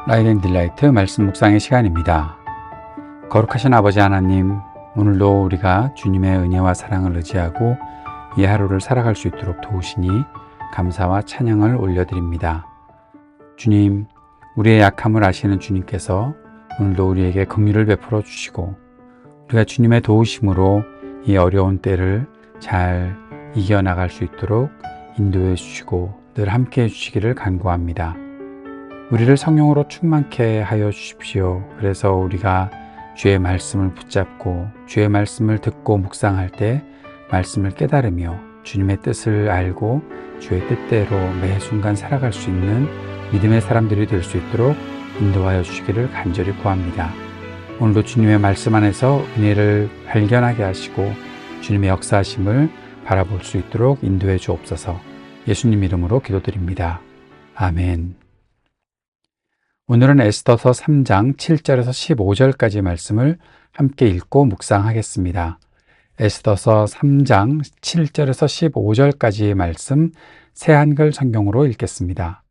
라이트 앤 딜라이트 말씀 묵상의 시간입니다. 거룩하신 아버지 하나님, 오늘도 우리가 주님의 은혜와 사랑을 의지하고 이 하루를 살아갈 수 있도록 도우시니 감사와 찬양을 올려드립니다. 주님, 우리의 약함을 아시는 주님께서 오늘도 우리에게 긍휼을 베풀어 주시고 우리가 주님의 도우심으로 이 어려운 때를 잘 이겨나갈 수 있도록 인도해 주시고 늘 함께 해 주시기를 간구합니다. 우리를 성령으로 충만케 하여 주십시오. 그래서 우리가 주의 말씀을 붙잡고 주의 말씀을 듣고 묵상할 때 말씀을 깨달으며 주님의 뜻을 알고 주의 뜻대로 매 순간 살아갈 수 있는 믿음의 사람들이 될 수 있도록 인도하여 주시기를 간절히 구합니다. 오늘도 주님의 말씀 안에서 은혜를 발견하게 하시고 주님의 역사하심을 바라볼 수 있도록 인도해 주옵소서. 예수님 이름으로 기도드립니다. 아멘. 오늘은 에스더서 3장 7절에서 15절까지 말씀을 함께 읽고 묵상하겠습니다. 에스더서 3장 7절에서 15절까지의 말씀 새 한글 성경으로 읽겠습니다.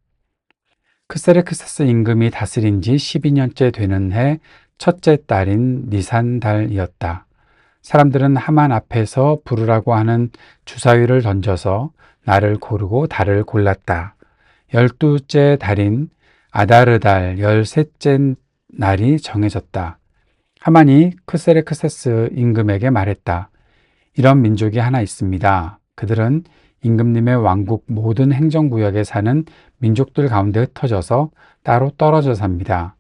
크세르크세스 임금이 다스린 지 12년째 되는 해 첫째 달인 니산 달이었다. 사람들은 하만 앞에서 부르라고 하는 주사위를 던져서 날을 고르고 달을 골랐다. 12째 달인 아다르달 13째 날이 정해졌다. 하만이 크세르크세스 임금에게 말했다. 이런 민족이 하나 있습니다. 그들은 임금님의 왕국 모든 행정구역에 사는 민족들 가운데 흩어져서 따로 떨어져 삽니다.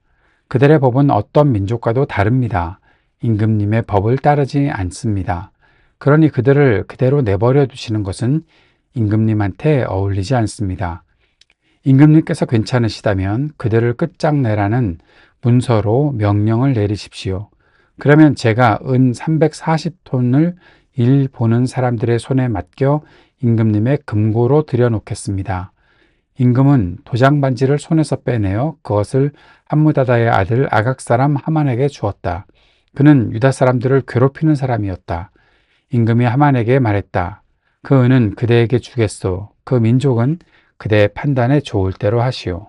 그들의 법은 어떤 민족과도 다릅니다. 임금님의 법을 따르지 않습니다. 그러니 그들을 그대로 내버려 두시는 것은 임금님한테 어울리지 않습니다. 임금님께서 괜찮으시다면 그들을 끝장내라는 문서로 명령을 내리십시오. 그러면 제가 은 340톤을 일 보는 사람들의 손에 맡겨 임금님의 금고로 들여놓겠습니다. 임금은 도장 반지를 손에서 빼내어 그것을 함무다다의 아들 아각 사람 하만에게 주었다. 그는 유다 사람들을 괴롭히는 사람이었다. 임금이 하만에게 말했다. 그 은은 그대에게 주겠소. 그 민족은 그대의 판단에 좋을 대로 하시오.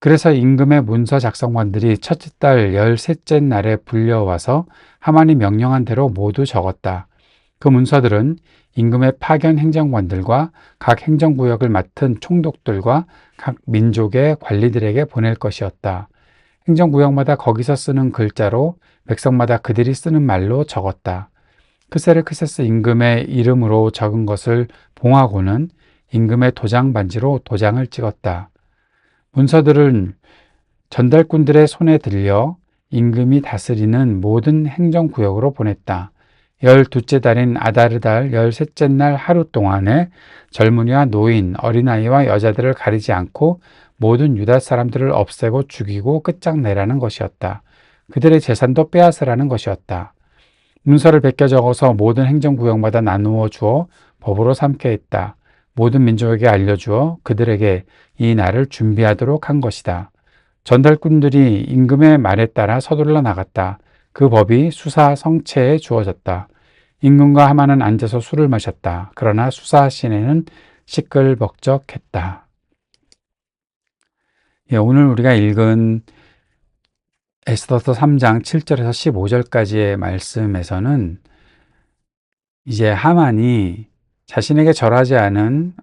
그래서 임금의 문서 작성관들이 첫째 달 13째 날에 불려와서 하만이 명령한 대로 모두 적었다. 그 문서들은 임금의 파견 행정관들과 각 행정구역을 맡은 총독들과 각 민족의 관리들에게 보낼 것이었다. 행정구역마다 거기서 쓰는 글자로 백성마다 그들이 쓰는 말로 적었다. 크세르크세스 임금의 이름으로 적은 것을 봉하고는 임금의 도장 반지로 도장을 찍었다. 문서들은 전달꾼들의 손에 들려 임금이 다스리는 모든 행정구역으로 보냈다. 12째 달인 아다르달 13째 날 하루 동안에 젊은이와 노인, 어린아이와 여자들을 가리지 않고 모든 유다 사람들을 없애고 죽이고 끝장내라는 것이었다. 그들의 재산도 빼앗으라는 것이었다. 문서를 베껴 적어서 모든 행정구역마다 나누어 주어 법으로 삼게 했다. 모든 민족에게 알려주어 그들에게 이 날을 준비하도록 한 것이다. 전달꾼들이 임금의 말에 따라 서둘러 나갔다. 그 법이 수사 성체에 주어졌다. 임금과 하만은 앉아서 술을 마셨다. 그러나 수사 시내는 시끌벅적했다. 오늘 우리가 읽은 에스더서 3장 7절에서 15절까지의 말씀에서는 이제 하만이 자신에게 절하지 않은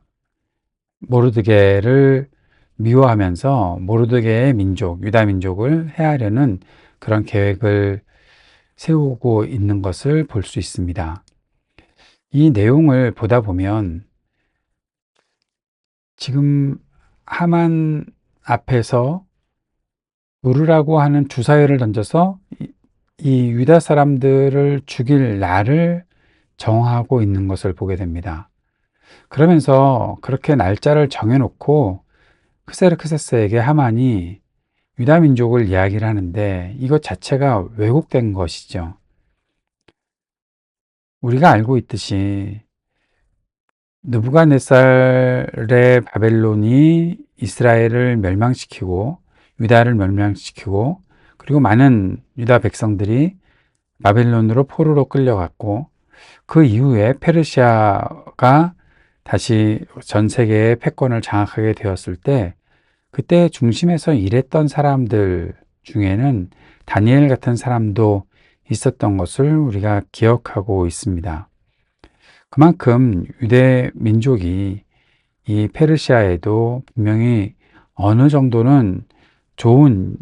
모르드게를 미워하면서 모르드게의 민족, 유다 민족을 해하려는 그런 계획을 세우고 있는 것을 볼 수 있습니다. 이 내용을 보다 보면 지금 하만 앞에서 부르라고 하는 주사위를 던져서 이 유다 사람들을 죽일 날을 정하고 있는 것을 보게 됩니다. 그러면서 그렇게 날짜를 정해놓고 크세르크세스에게 하만이 유다 민족을 이야기를 하는데 이것 자체가 왜곡된 것이죠. 우리가 알고 있듯이 느부갓네살의 바벨론이 이스라엘을 멸망시키고 유다를 멸망시키고 그리고 많은 유다 백성들이 바벨론으로 포로로 끌려갔고 그 이후에 페르시아가 다시 전 세계의 패권을 장악하게 되었을 때 그때 중심에서 일했던 사람들 중에는 다니엘 같은 사람도 있었던 것을 우리가 기억하고 있습니다. 그만큼 유대 민족이 이 페르시아에도 분명히 어느 정도는 좋은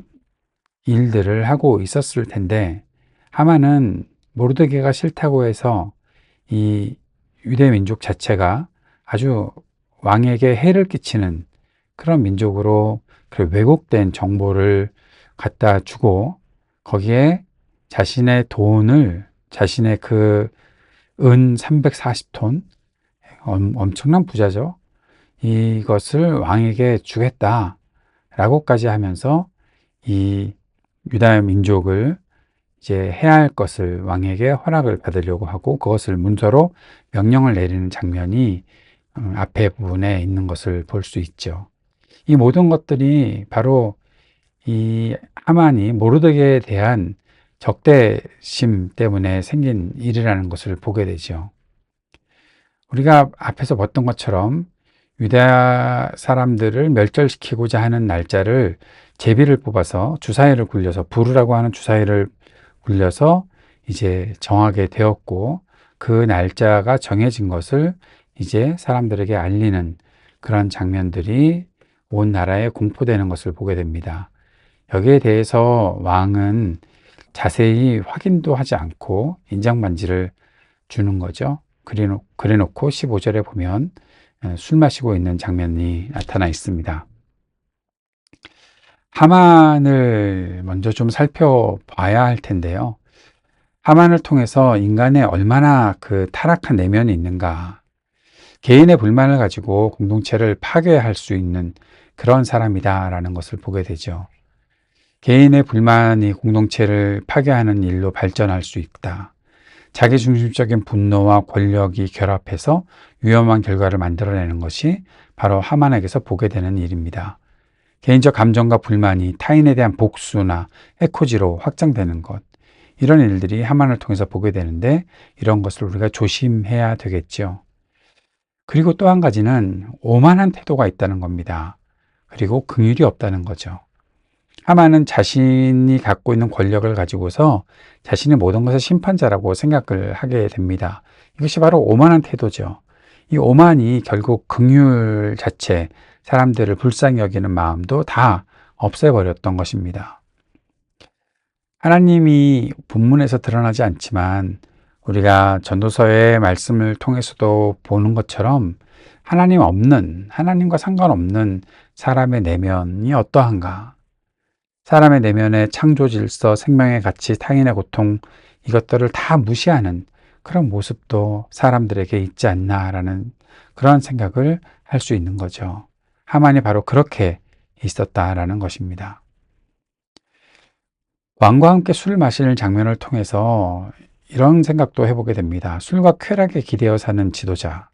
일들을 하고 있었을 텐데, 하만은 모르드게가 싫다고 해서 이 유대 민족 자체가 아주 왕에게 해를 끼치는 그런 민족으로 왜곡된 정보를 갖다 주고, 거기에 자신의 돈을, 자신의 그 은 340톤, 엄청난 부자죠. 이것을 왕에게 주겠다라고까지 하면서 이 유다 민족을 이제 해야 할 것을 왕에게 허락을 받으려고 하고, 그것을 문서로 명령을 내리는 장면이 앞에 부분에 있는 것을 볼 수 있죠. 이 모든 것들이 바로 이 하만이 모르드게에 대한 적대심 때문에 생긴 일이라는 것을 보게 되죠. 우리가 앞에서 봤던 것처럼 유다 사람들을 멸절시키고자 하는 날짜를 제비를 뽑아서 주사위를 굴려서, 부르라고 하는 주사위를 굴려서 이제 정하게 되었고, 그 날짜가 정해진 것을 이제 사람들에게 알리는 그런 장면들이 온 나라에 공포되는 것을 보게 됩니다. 여기에 대해서 왕은 자세히 확인도 하지 않고 인장반지를 주는 거죠. 그래놓고 15절에 보면 술 마시고 있는 장면이 나타나 있습니다. 하만을 먼저 좀 살펴봐야 할 텐데요. 하만을 통해서 인간의 얼마나 그 타락한 내면이 있는가, 개인의 불만을 가지고 공동체를 파괴할 수 있는 그런 사람이다라는 것을 보게 되죠. 개인의 불만이 공동체를 파괴하는 일로 발전할 수 있다. 자기중심적인 분노와 권력이 결합해서 위험한 결과를 만들어내는 것이 바로 하만에게서 보게 되는 일입니다. 개인적 감정과 불만이 타인에 대한 복수나 해코지로 확장되는 것, 이런 일들이 하만을 통해서 보게 되는데, 이런 것을 우리가 조심해야 되겠죠. 그리고 또 한 가지는 오만한 태도가 있다는 겁니다. 그리고 긍휼이 없다는 거죠. 하만은 자신이 갖고 있는 권력을 가지고서 자신의 모든 것의 심판자라고 생각을 하게 됩니다. 이것이 바로 오만한 태도죠. 이 오만이 결국 긍휼 자체, 사람들을 불쌍히 여기는 마음도 다 없애버렸던 것입니다. 하나님이 본문에서 드러나지 않지만 우리가 전도서의 말씀을 통해서도 보는 것처럼, 하나님과 상관없는 사람의 내면이 어떠한가, 사람의 내면의 창조 질서, 생명의 가치, 타인의 고통, 이것들을 다 무시하는 그런 모습도 사람들에게 있지 않나라는 그런 생각을 할 수 있는 거죠. 하만이 바로 그렇게 있었다라는 것입니다. 왕과 함께 술을 마시는 장면을 통해서 이런 생각도 해보게 됩니다. 술과 쾌락에 기대어 사는 지도자,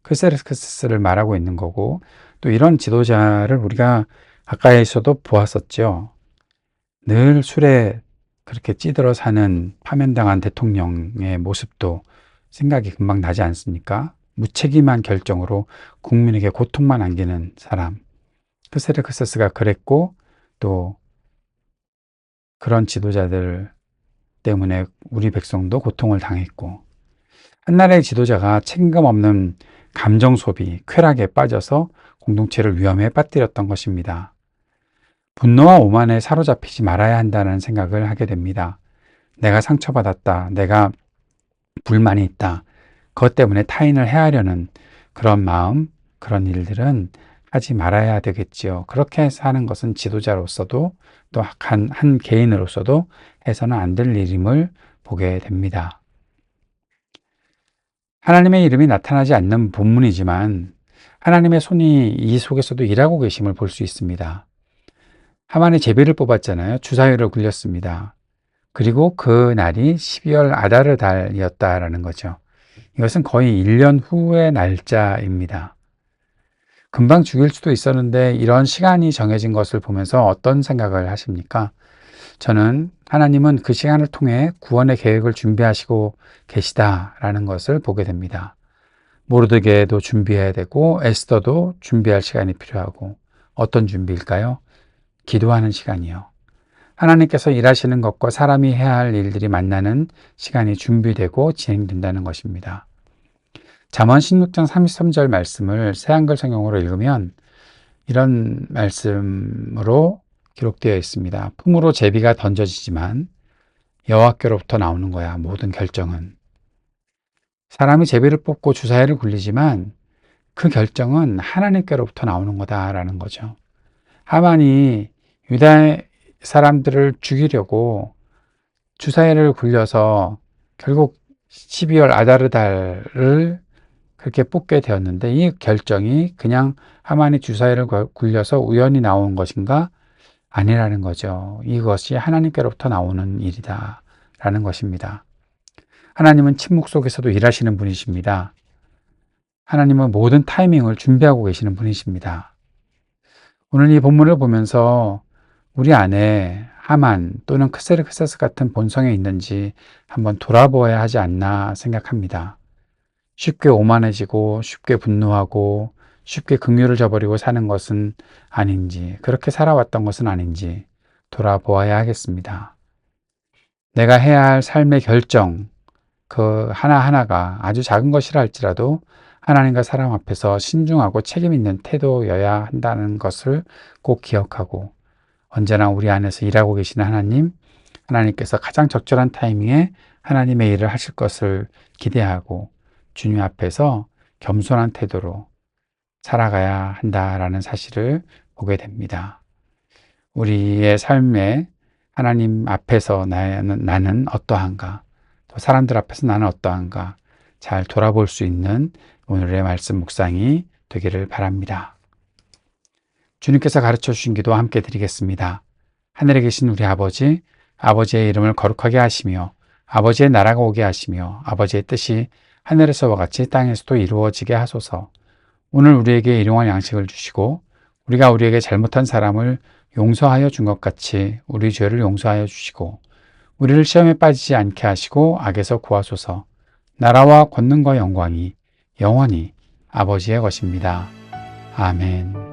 크세르크스를 말하고 있는 거고, 또 이런 지도자를 우리가 가까이에서도 보았었죠. 늘 술에 그렇게 찌들어 사는 파면당한 대통령의 모습도 생각이 금방 나지 않습니까? 무책임한 결정으로 국민에게 고통만 안기는 사람. 크세르크세스가 그랬고, 또 그런 지도자들 때문에 우리 백성도 고통을 당했고, 한 나라의 지도자가 책임감 없는 감정 소비, 쾌락에 빠져서 공동체를 위험에 빠뜨렸던 것입니다. 분노와 오만에 사로잡히지 말아야 한다는 생각을 하게 됩니다. 내가 상처받았다, 내가 불만이 있다, 그것 때문에 타인을 해하려는 그런 마음, 그런 일들은 하지 말아야 되겠지요. 그렇게 사는 것은 지도자로서도 또 한 개인으로서도 해서는 안 될 일임을 보게 됩니다. 하나님의 이름이 나타나지 않는 본문이지만 하나님의 손이 이 속에서도 일하고 계심을 볼 수 있습니다. 하만이 제비를 뽑았잖아요. 주사위를 굴렸습니다. 그리고 그 날이 12월 아다르 달이었다라는 거죠. 이것은 거의 1년 후의 날짜입니다. 금방 죽일 수도 있었는데 이런 시간이 정해진 것을 보면서 어떤 생각을 하십니까? 저는 하나님은 그 시간을 통해 구원의 계획을 준비하시고 계시다라는 것을 보게 됩니다. 모르드게도 준비해야 되고, 에스더도 준비할 시간이 필요하고, 어떤 준비일까요? 기도하는 시간이요. 하나님께서 일하시는 것과 사람이 해야 할 일들이 만나는 시간이 준비되고 진행된다는 것입니다. 잠언 16장 33절 말씀을 새한글 성경으로 읽으면 이런 말씀으로 기록되어 있습니다. 품으로 제비가 던져지지만 여호와께로부터 나오는 거야. 모든 결정은. 사람이 제비를 뽑고 주사위를 굴리지만 그 결정은 하나님께로부터 나오는 거다라는 거죠. 하만이 유다 사람들을 죽이려고 주사위를 굴려서 결국 12월 아다르 달을 그렇게 뽑게 되었는데 이 결정이 그냥 하만이 주사위를 굴려서 우연히 나온 것인가? 아니라는 거죠. 이것이 하나님께로부터 나오는 일이다 라는 것입니다. 하나님은 침묵 속에서도 일하시는 분이십니다. 하나님은 모든 타이밍을 준비하고 계시는 분이십니다. 오늘 이 본문을 보면서 우리 안에 하만 또는 크세르크세스 같은 본성이 있는지 한번 돌아보아야 하지 않나 생각합니다. 쉽게 오만해지고 쉽게 분노하고 쉽게 긍휼을 저버리고 사는 것은 아닌지, 그렇게 살아왔던 것은 아닌지 돌아보아야 하겠습니다. 내가 해야 할 삶의 결정, 그 하나하나가 아주 작은 것이라 할지라도 하나님과 사람 앞에서 신중하고 책임 있는 태도여야 한다는 것을 꼭 기억하고, 언제나 우리 안에서 일하고 계시는 하나님께서 가장 적절한 타이밍에 하나님의 일을 하실 것을 기대하고 주님 앞에서 겸손한 태도로 살아가야 한다라는 사실을 보게 됩니다. 우리의 삶에 하나님 앞에서 나는 어떠한가, 또 사람들 앞에서 나는 어떠한가 잘 돌아볼 수 있는 오늘의 말씀 묵상이 되기를 바랍니다. 주님께서 가르쳐 주신 기도 함께 드리겠습니다. 하늘에 계신 우리 아버지, 아버지의 이름을 거룩하게 하시며 아버지의 나라가 오게 하시며 아버지의 뜻이 하늘에서와 같이 땅에서도 이루어지게 하소서. 오늘 우리에게 일용할 양식을 주시고 우리가 우리에게 잘못한 사람을 용서하여 준 것 같이 우리 죄를 용서하여 주시고 우리를 시험에 빠지지 않게 하시고 악에서 구하소서. 나라와 권능과 영광이 영원히 아버지의 것입니다. 아멘.